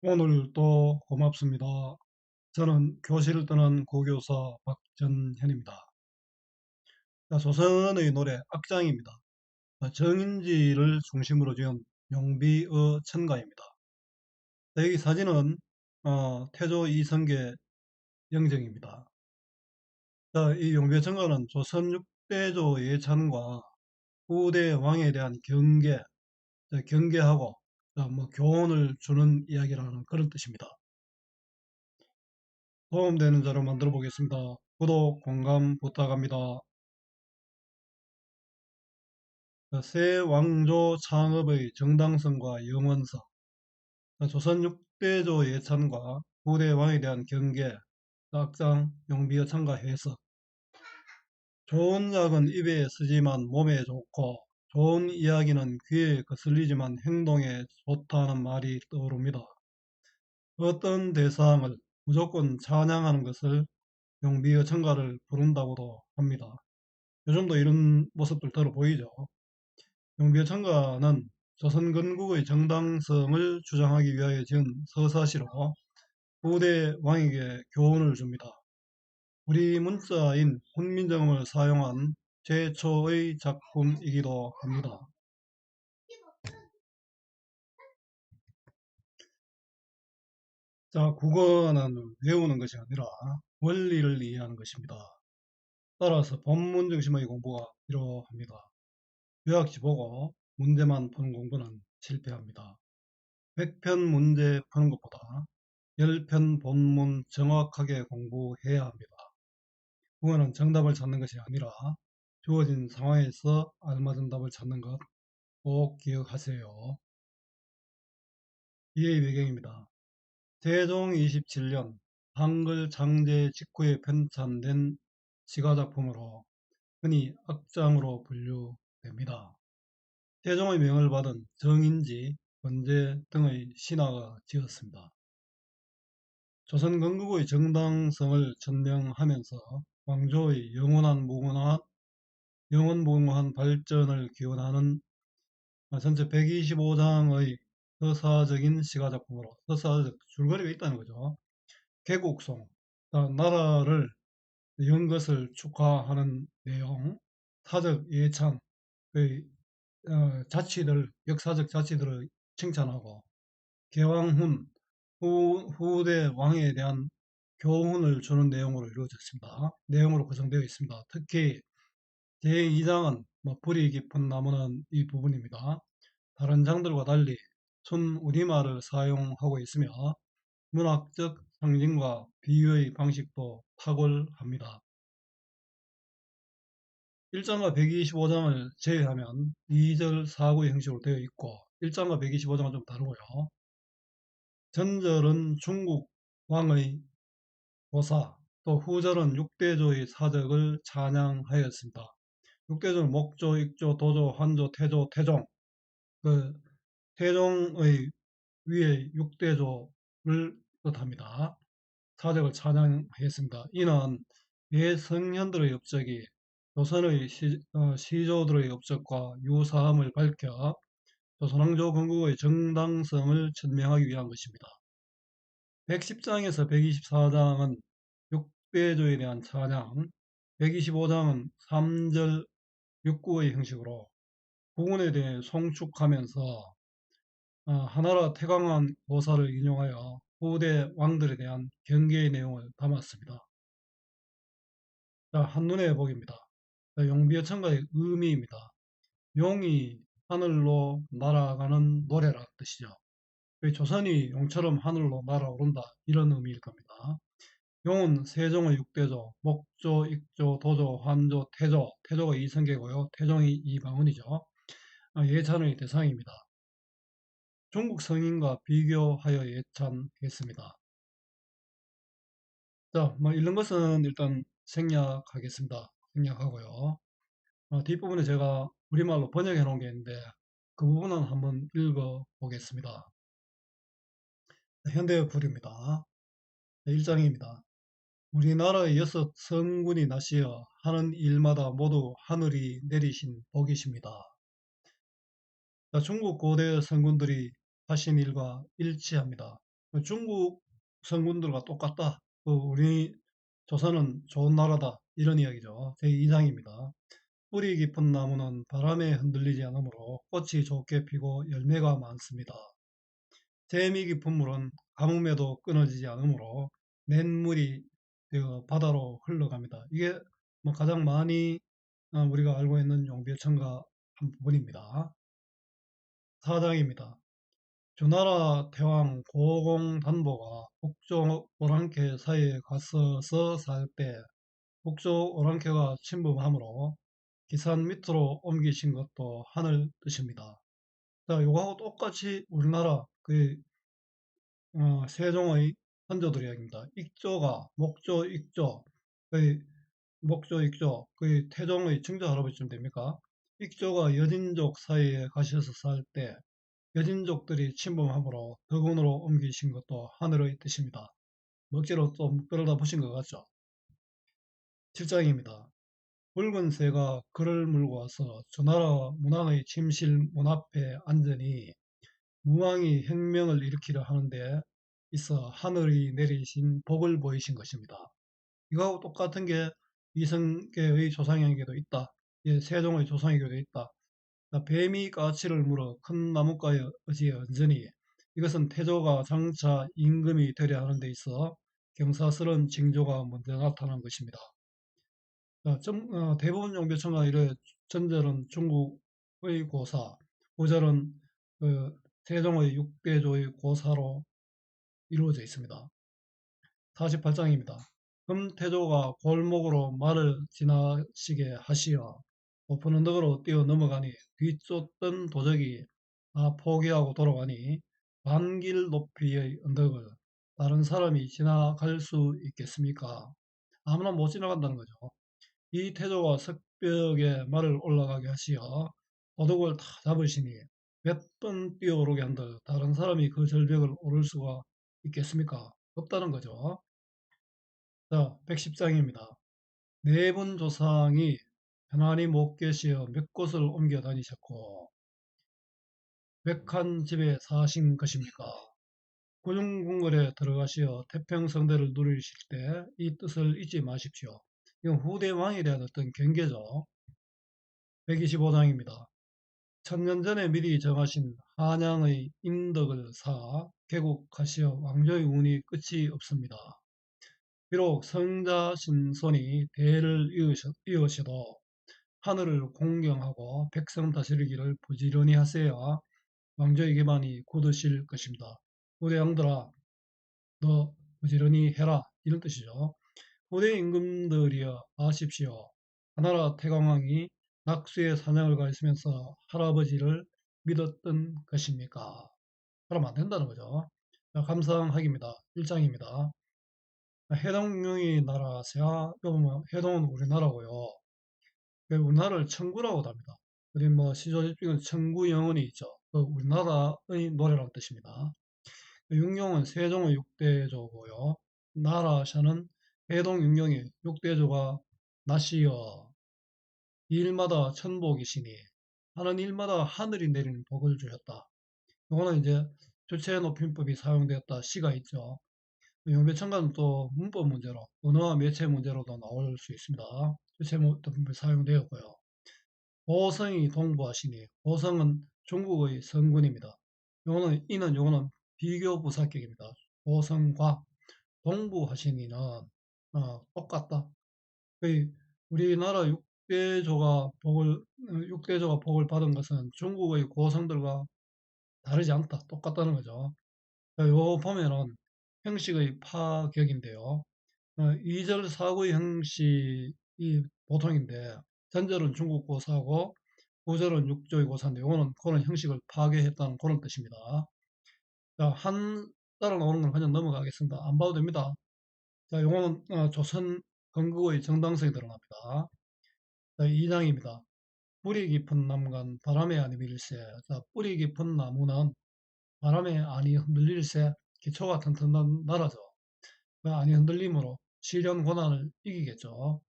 오늘 또 고맙습니다. 저는 교실을 떠난 고교사 박전현입니다. 자, 조선의 노래 악장입니다. 정인지를 중심으로 지은 용비어 천가입니다. 여기 사진은 태조 이성계 영정입니다. 자, 이 용비어 천가는 조선 6대조 예찬과 후대 왕에 대한 경계하고 교훈을 주는 이야기라는 그런 뜻입니다. 도움되는 자료 만들어 보겠습니다. 구독, 공감 부탁합니다. 새 왕조 창업의 정당성과 영원성, 조선 6대조 예찬과 후대 왕에 대한 경계, 악장, 용비어 창가 해석. 좋은 약은 입에 쓰지만 몸에 좋고, 좋은 이야기는 귀에 거슬리지만 행동에 좋다는 말이 떠오릅니다. 어떤 대상을 무조건 찬양하는 것을 용비어 창가를 부른다고도 합니다. 요즘도 이런 모습들 들어 보이죠. 용비어 창가는 조선 건국의 정당성을 주장하기 위하여 지은 서사시로 후대 왕에게 교훈을 줍니다. 우리 문자인 훈민정음을 사용한 최초의 작품이기도 합니다. 자, 국어는 외우는 것이 아니라 원리를 이해하는 것입니다. 따라서 본문 중심의 공부가 필요합니다. 요약지 보고 문제만 푸는 공부는 실패합니다. 100편 문제 푸는 것보다 10편 본문 정확하게 공부해야 합니다. 국어는 정답을 찾는 것이 아니라 주어진 상황에서 알맞은 답을 찾는 것 꼭 기억하세요. 이해의 배경입니다. 세종 27년 한글 장제 직후에 편찬된 시가작품으로 흔히 악장으로 분류됩니다. 세종의 명을 받은 정인지, 권제 등의 신하가 지었습니다. 조선 건국의 정당성을 전명하면서 왕조의 영원무궁한 발전을 기원하는 전체 125장의 서사적인 시가작품으로, 서사적 줄거리가 있다는 거죠. 개국송, 나라를 연 것을 축하하는 내용, 사적 예찬, 역사적 자치들을 칭찬하고, 개왕훈, 후대 왕에 대한 교훈을 주는 내용으로 구성되어 있습니다. 특히 제2장은 뿌리 깊은 나무는 이 부분입니다. 다른 장들과 달리 순 우리말을 사용하고 있으며 문학적 상징과 비유의 방식도 탁월합니다. 1장과 125장을 제외하면 2절 4구의 형식으로 되어 있고 1장과 125장은 좀 다르고요. 전절은 중국 왕의 고사, 또 후절은 6대조의 사적을 찬양하였습니다. 6대조는 목조, 익조, 도조, 환조, 태조, 태종. 태종의 위에 6대조를 뜻합니다. 사적을 찬양했습니다. 이는 예성현들의 업적이 조선의 시조들의 업적과 유사함을 밝혀 조선왕조 건국의 정당성을 천명하기 위한 것입니다. 110장에서 124장은 6대조에 대한 찬양, 125장은 3절 6구의 형식으로 부군에 대해 송축하면서 하나라 태광한 고사를 인용하여 후대 왕들에 대한 경계의 내용을 담았습니다. 자, 한눈에 보기입니다. 용비어 천가의 의미입니다. 용이 하늘로 날아가는 노래라는 뜻이죠. 조선이 용처럼 하늘로 날아오른다 이런 의미일 겁니다. 용은 세종의 6대조, 목조, 익조, 도조, 환조, 태조, 태조가 이성계고요. 태종이 이방원이죠. 예찬의 대상입니다. 중국 성인과 비교하여 예찬했습니다. 자, 읽는 것은 일단 생략하겠습니다. 생략하고요. 뒷부분에 제가 우리말로 번역해 놓은 게 있는데 그 부분은 한번 읽어 보겠습니다. 현대 부류입니다. 1장입니다. 우리나라의 6 성군이 나시어 하는 일마다 모두 하늘이 내리신 복이십니다. 자, 중국 고대 성군들이 하신 일과 일치합니다. 중국 성군들과 똑같다. 우리 조선은 좋은 나라다. 이런 이야기죠. 제2장입니다. 뿌리 깊은 나무는 바람에 흔들리지 않으므로 꽃이 좋게 피고 열매가 많습니다. 재미 깊은 물은 가뭄에도 끊어지지 않으므로 냇물이 바다로 흘러갑니다. 이게 뭐 가장 많이 우리가 알고 있는 용비어천가 한 부분입니다. 4장입니다. 주나라 태왕 고공단보가 북쪽 오랑캐 사이에 갔어서 살 때 북쪽 오랑캐가 침범함으로 기산 밑으로 옮기신 것도 하늘 뜻입니다. 자, 요거하고 똑같이 우리나라 세종의 선조들 이야기입니다. 익조가 목조 익조 목조 익조 태종의 증조 할아버지쯤 됩니까? 익조가 여진족 사이에 가셔서 살 때 여진족들이 침범함으로 덕운으로 옮기신 것도 하늘의 뜻입니다. 먹지로 좀 끌어다 보신 것 같죠? 7장입니다. 붉은 새가 그를 물고 와서 주나라 문왕의 침실 문 앞에 앉으니 무왕이 혁명을 일으키려 하는데 있어 하늘이 내리신 복을 보이신 것입니다. 이거하고 똑같은 게 이성계의 조상에게도 있다. 예, 세종의 조상에게도 있다. 뱀이 까치를 물어 큰 나뭇가에 의지에 얹으니 이것은 태조가 장차 임금이 되려 하는 데 있어 경사스러운 징조가 먼저 나타난 것입니다. 대부분 용비어천가 이래 전절은 중국의 고사, 고절은 세종의 6대조의 고사로 이루어져 있습니다. 48장입니다. 금태조가 골목으로 말을 지나시게 하시어 높은 언덕으로 뛰어 넘어가니 뒤쫓던 도적이 다 포기하고 돌아가니 반길 높이의 언덕을 다른 사람이 지나갈 수 있겠습니까? 아무나 못 지나간다는 거죠. 이 태조가 석벽에 말을 올라가게 하시어 도둑을 다 잡으시니 몇 번 뛰어오르게 한들 다른 사람이 그 절벽을 오를 수가 있겠습니까? 없다는 거죠. 자, 110장입니다. 네 분 조상이 편안히 못 계시어 몇 곳을 옮겨 다니셨고 몇 한 집에 사신 것입니까? 구중궁궐에 들어가시어 태평성대를 누리실 때 이 뜻을 잊지 마십시오. 이건 후대 왕에 대한 어떤 경계죠. 125장입니다. 천년 전에 미리 정하신 한양의 인덕을 사 개국하시어 왕조의 운이 끝이 없습니다. 비록 성자 신손이 대를 이으셔도 하늘을 공경하고 백성 다스리기를 부지런히 하세야 왕조의 기반이 굳으실 것입니다. 후대 양들아, 너 부지런히 해라. 이런 뜻이죠. 후대 임금들이여 아십시오. 하나라 태광왕이 낙수의 사냥을 가했으면서 할아버지를 믿었던 것입니까? 그러면 안 된다는 거죠. 자, 감상하기입니다. 1장입니다. 해동용이 나라세야, 이거 보면 해동은 우리나라고요. 우리나라를 청구라고도 합니다. 우리 뭐 시조집중은 청구영원이 있죠. 우리나라의 노래라는 뜻입니다. 육룡은 세종의 6대조고요. 나라샤는 해동 육룡이 6대조가 나시어 일마다 천복이시니 하는 일마다 하늘이 내리는 복을 주셨다. 이거는 이제 주체 높임법이 사용되었다 시가 있죠. 용배천가는 또 문법 문제로 언어와 매체 문제로도 나올 수 있습니다. 주체 높임법이 사용되었고요. 보성이 동부하시니 보성은 중국의 성군입니다. 요거는 비교 부사격입니다. 보성과 동부하시니는 똑같다. 우리나라 6대조가 복을 받은 것은 중국의 고성들과 다르지 않다. 똑같다는 거죠. 요 보면은 형식의 파격인데요. 2절 사구의 형식이 보통인데 전절은 중국 고사고 9절은 육조의 고사인데 요거는 그런 형식을 파괴했다는 그런 뜻입니다. 자, 한 따라 나오는 건 그냥 넘어가겠습니다. 안 봐도 됩니다. 자, 요거는 조선 건국의 정당성이 드러납니다. 자, 2장입니다. 뿌리 깊은 나무간 바람에 아니 밀세. 자, 뿌리 깊은 나무는 바람에 아니 흔들릴세. 기초가 튼튼한 나라죠. 그 아니 흔들림으로 시련 고난을 이기겠죠.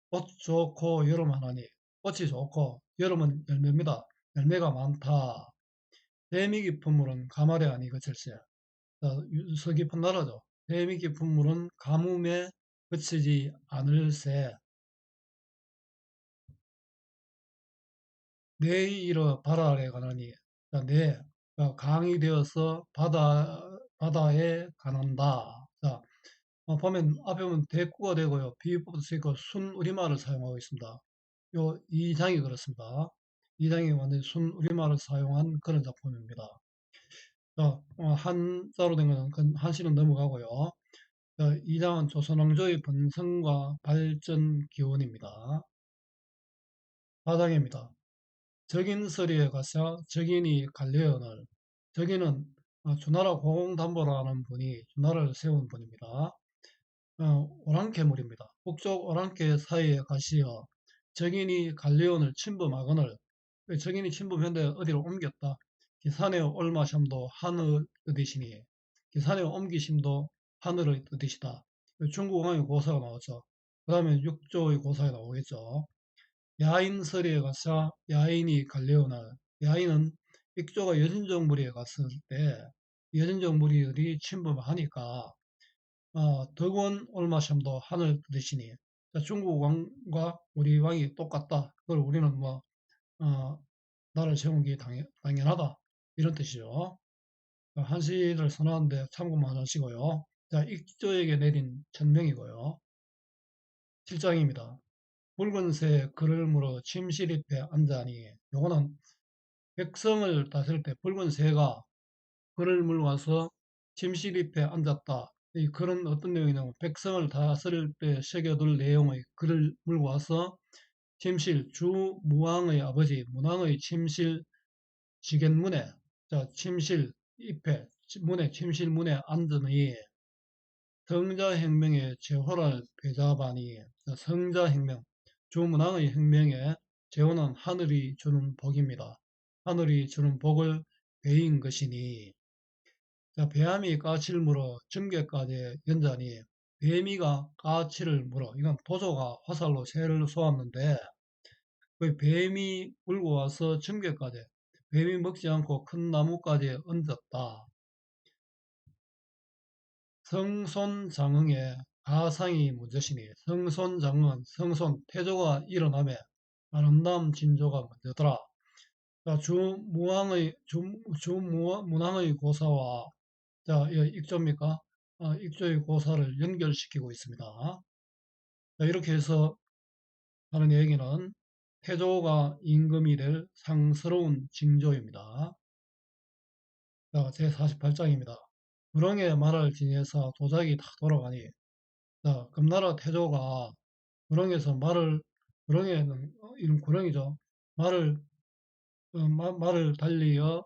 꽃 좋고 여름 하나니 꽃이 좋고 여름은 열매입니다. 열매가 많다. 재미 깊은 물은 가말에 아니 그칠세. 자, 유서 깊은 나라죠. 뱀이 깊은 물은 가뭄에 그치지 않을세. 내 이르 바다 아래 가나니. 자, 내 강이 되어서 바다에 가는다. 자, 보면 앞에 보면 대꾸가 되고요. 비유법도 쓰이고 순 우리말을 사용하고 있습니다. 요 2장이 그렇습니다. 2장이 완전히 순 우리말을 사용한 그런 작품입니다. 자, 한자로 된 거는 한시는 넘어가고요. 자, 2장은 조선왕조의 번성과 발전 기원입니다. 4장입니다. 적인서리에 가서 적인이 갈려연을 적인은 주나라 고공담보라는 분이 주나라를 세운 분입니다. 오랑캐물입니다. 북쪽 오랑캐 사이에 가시어 적인이 갈레온을 침범하거늘 적인이 침범했는데 어디로 옮겼다. 기산의 올마샴도 하늘 뜻이시니 기산의 옮기심도 하늘의 뜻이시다. 중국어의 고사가 나오죠. 그 다음에 육조의 고사가 나오겠죠. 야인설에 가서 야인이 갈레온을 야인은 익조가 여진족 무리에 갔을 때 여진족 무리들이 침범하니까 덕원 올마샴도 하늘 뜻이니 중국 왕과 우리 왕이 똑같다. 그걸 우리는 어, 나를 세운 게 당연하다. 이런 뜻이죠. 한시를 선언하는데 참고만 하시고요. 자, 익조에게 내린 천명이고요. 7장입니다. 붉은새 글을 물어 침실잎에 앉아니 요거는 백성을 다스릴 때 붉은새가 글을 물어와서 침실잎에 앉았다. 이 글은 어떤 내용이냐면 백성을 다스릴 때 새겨둘 내용의 글을 물고 와서 침실 주 무왕의 아버지 문왕의 침실 지겐문에 자 침실 잎에 문에 침실 문에 앉으니 성자행명의 제호를 배자바니 성자행명 주문왕의 행명에 제호는 하늘이 주는 복입니다. 하늘이 주는 복을 배인 것이니 자, 배암이 까치를 물어 증개까지 연자니 뱀이가 까치를 물어 이건 도조가 화살로 새를 쏘았는데 그 뱀이 물고 와서 증개까지 뱀이 먹지 않고 큰 나무까지 얹었다. 성손장흥의 가상이 문제시니 성손장흥은 성손 태조가 일어남에 아름다움 진조가 먼저더라. 자, 주무왕의 고사와 자, 익조입니까? 익조의 고사를 연결시키고 있습니다. 자, 이렇게 해서 하는 얘기는 태조가 임금이 될 상스러운 징조입니다. 자, 제48장입니다. 구렁의 말을 지내서 도자기 다 돌아가니 자, 금나라 태조가 구렁에서 구렁에는 이름 구렁이죠. 말을 달리어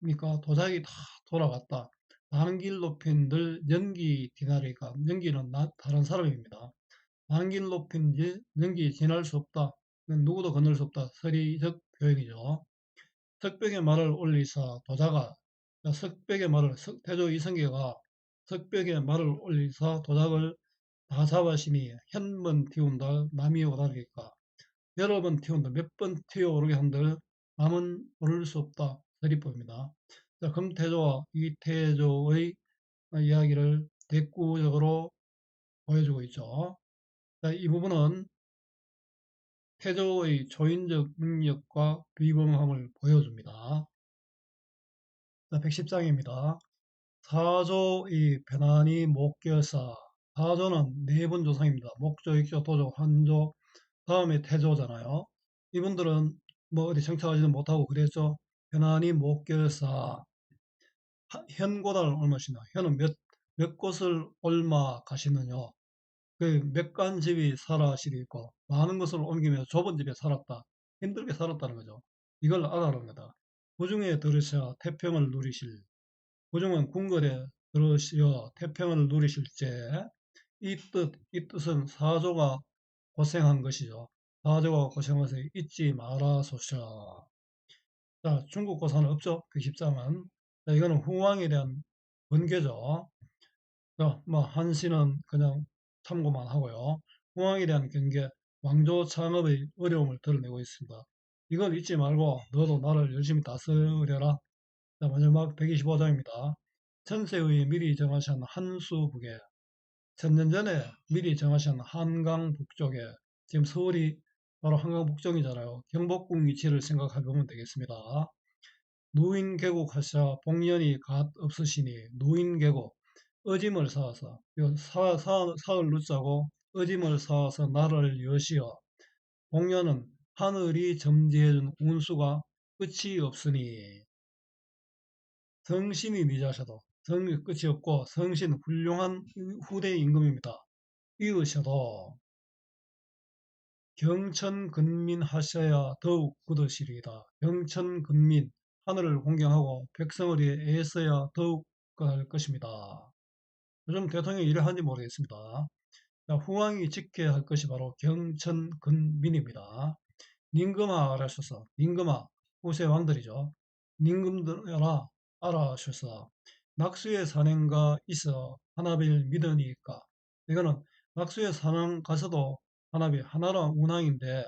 그러니까 도자기 다 돌아갔다. 많은 길 높인들 연기 디나리가 연기는 다른 사람입니다. 많은 길 높인지 연기 지날 수 없다. 누구도 건널 수 없다. 서리적 표현이죠. 석벽에 말을 올리사 도자가 석벽에 말을 태조 이성계가 석벽에 말을 올리사 도작을 다 잡아시니 현문 띄운다 남이 오다리까 여러 번 튀어온다. 몇 번 튀어오르게 한들 남은 오를 수 없다. 서리법입니다. 자, 금태조와 이태조의 이야기를 대꾸적으로 보여주고 있죠. 자, 이 부분은 태조의 초인적 능력과 비범함을 보여줍니다. 자, 110장입니다. 사조의 변환이 목결사. 사조는 네 분 조상입니다. 목조, 익조, 도조, 한조, 다음에 태조잖아요. 이분들은 뭐 어디 정착하지는 못하고 그랬죠. 변환이 목결사. 현고단을 옮으시나. 현은 몇 곳을 옮아 가시느냐. 그 몇 간 집이 살아시리 있고 많은 것을 옮기며 좁은 집에 살았다. 힘들게 살았다는 거죠. 이걸 알아라는 거다. 부중에 들으셔 태평을 누리실. 부중은 궁궐에 들으시어 태평을 누리실제. 이 뜻은 사조가 고생한 것이죠. 사조가 고생해서 잊지 말아소서. 자, 중국 고사는 없죠. 그 10장은. 자, 이거는 후왕에 대한 번개죠. 자, 한시는 그냥 참고만 하고요. 후왕에 대한 경계, 왕조 창업의 어려움을 드러내고 있습니다. 이걸 잊지 말고 너도 나를 열심히 다스려라. 자, 마지막 125장입니다. 천세의 미리 정하신 한수북에, 천년 전에 미리 정하신 한강 북쪽에, 지금 서울이 바로 한강 북쪽이잖아요. 경복궁 위치를 생각해 보면 되겠습니다. 누인계곡 하시자 복년이 갓 없으시니 누인계곡, 어짐을 쌓아서, 요 사을 누자고 어짐을 쌓아서 나를 여시어, 복년은 하늘이 점지해준 운수가 끝이 없으니, 성신이 니자셔도 끝이 없고 성신 훌륭한 후대 임금입니다. 이으셔도 경천근민 하셔야 더욱 굳으시리이다. 경천근민, 하늘을 공경하고 백성을 위해 애써야 더욱 할 것입니다. 요즘 대통령이 이래 하는지 모르겠습니다. 자, 후왕이 지켜야 할 것이 바로 경천근민입니다. 닌금아 알아셔서, 닌금아, 후세 왕들이죠. 닌금들아 알아셔서 낙수의 산행가 있어 하나빌 믿으니까. 이거는 낙수의 산행 가서도 하나비 하나라 운항인데,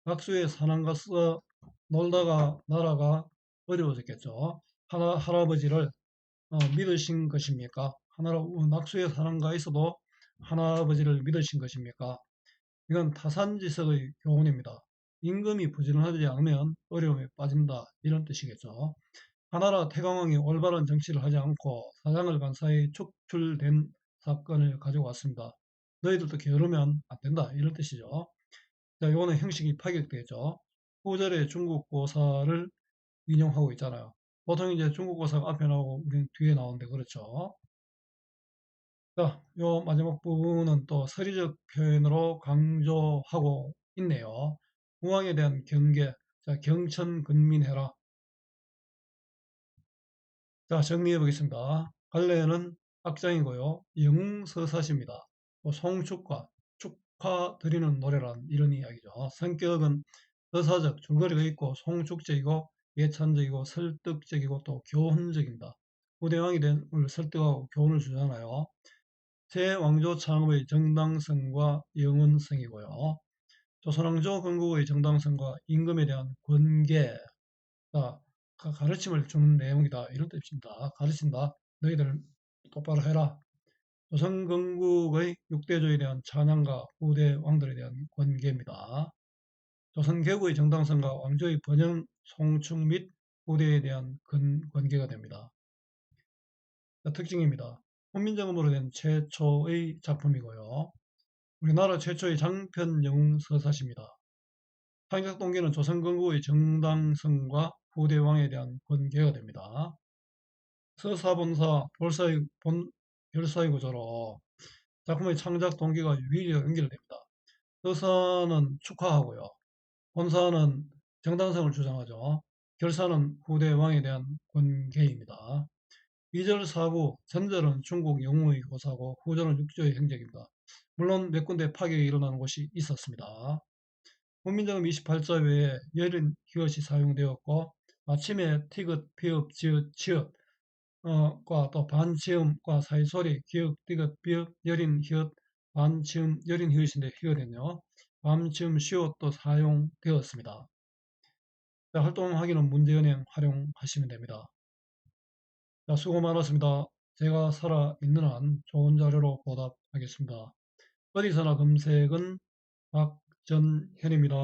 낙수의 산행 가서 놀다가 나라가 어려워졌겠죠. 할아버지를 믿으신 것입니까? 낙수의 산행가 있어도 할아버지를 믿으신 것입니까? 이건 타산지석의 교훈입니다. 임금이 부지런하지 않으면 어려움에 빠진다, 이런 뜻이겠죠. 하나라 태강왕이 올바른 정치를 하지 않고 사장을 간 사이 축출된 사건을 가지고 왔습니다. 너희들도 게으르면 안 된다, 이런 뜻이죠. 자, 이거는 형식이 파격되죠. 후절에 중국고사를 인용하고 있잖아요. 보통 이제 중국고사가 앞에 나오고 우리는 뒤에 나오는데, 그렇죠. 자, 요 마지막 부분은 또 서리적 표현으로 강조하고 있네요. 공항에 대한 경계, 자, 경천근민해라. 자, 정리해 보겠습니다. 갈래는 악장이고요. 영웅서사시입니다. 송축과 축하드리는 노래란 이런 이야기죠. 성격은 서사적, 줄거리가 있고 송축적이고 예찬적이고 설득적이고 또 교훈적입니다. 후대왕이 된 걸 설득하고 교훈을 주잖아요. 제왕조 창업의 정당성과 영원성이고요. 조선왕조 건국의 정당성과 임금에 대한 권계가 가르침을 주는 내용이다, 이런 뜻입니다. 가르친다. 너희들 똑바로 해라. 조선 건국의 6대조에 대한 찬양과 후대 왕들에 대한 권계입니다. 조선 개국의 정당성과 왕조의 번영, 송축 및 후대에 대한 권계가 됩니다. 특징입니다. 훈민정음으로 된 최초의 작품이고요. 우리나라 최초의 장편 영웅 서사시입니다. 창작 동기는 조선 건국의 정당성과 후대 왕에 대한 권계가 됩니다. 서사본사 결사의 구조로 작품의 창작 동기가 유일하게 연결됩니다. 서사는 축하하고요. 본사는 정당성을 주장하죠. 결사는 후대 왕에 대한 권계입니다. 2절 4부, 전절은 중국 영웅의 고사고 후절은 육조의 행적입니다. 물론 몇 군데 파격이 일어나는 곳이 있었습니다. 훈민정음 28자 외에 여린 히읗이 사용되었고, 마침에 티귿, 피읍, 지읒, 치읓, 또 반치음과 사이소리, 기역, 디귿, 비읍, 여린 히읗, 반치음, 여린 히읗인데 히읗은요, 반치음, 시옷도 사용되었습니다. 자, 활동하기는 문제은행 활용하시면 됩니다. 자, 수고 많았습니다. 제가 살아있는 한 좋은 자료로 보답하겠습니다. 어디서나 검색은 박전현입니다.